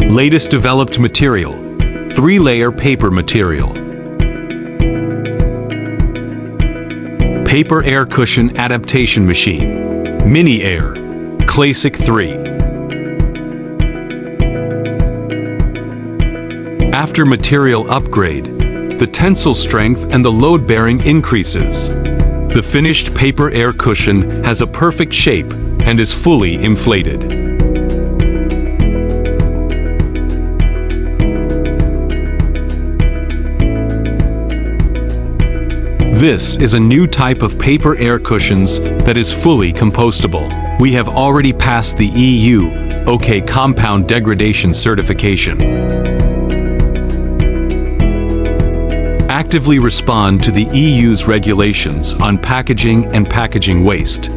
Latest developed material, 3-layer paper material. Paper air cushion adaptation machine, MINI AIR CA3. After material upgrade, the tensile strength and the load bearing increases. The finished paper air cushion has a perfect shape and is fully inflated. This is a new type of paper air cushions that is fully compostable. We have already passed the EU OK compound degradation certification. Actively respond to the EU's regulations on packaging and packaging waste.